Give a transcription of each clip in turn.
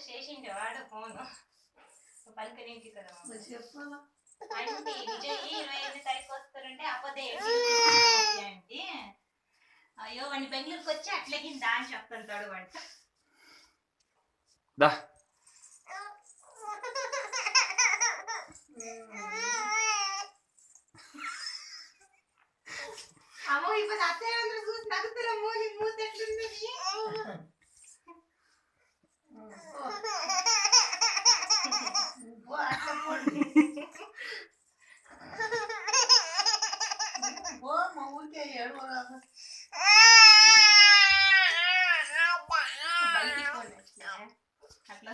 చేసిండే వాడు ఫోన్ పలకరింటి కదా చెప్పాలా అంటే విజయ్ 25 తారీఖు వస్తారంటే అప్పదే అంటే అయ్యో వాడిని బెంగళూరుకి వచ్చి అట్లగిందా అని చెప్తుంటాడు వంట దా అమ్మో ఇప్పుడు అత్తయ్య అందరూ చూసి నవ్వుతారు మూలి మూత ఎట్లుంది మా ఊరికే ఏడవరాదు బయటికి పోలే అట్లా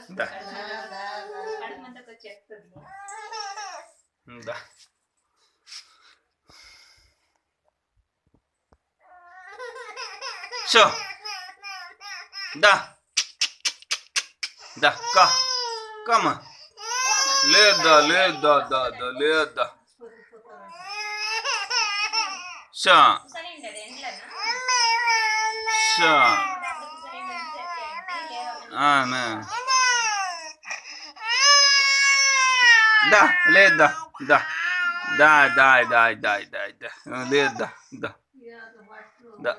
కడుమంతకు వచ్చేస్తుంది దా షో దా దా కమ లేదా లేదా దా దా లేదా షా షా ఆమె దా లేదా దా దా దా దా దా దా దా లేదా దా దా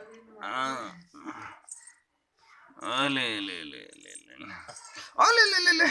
లే లే లే లే లే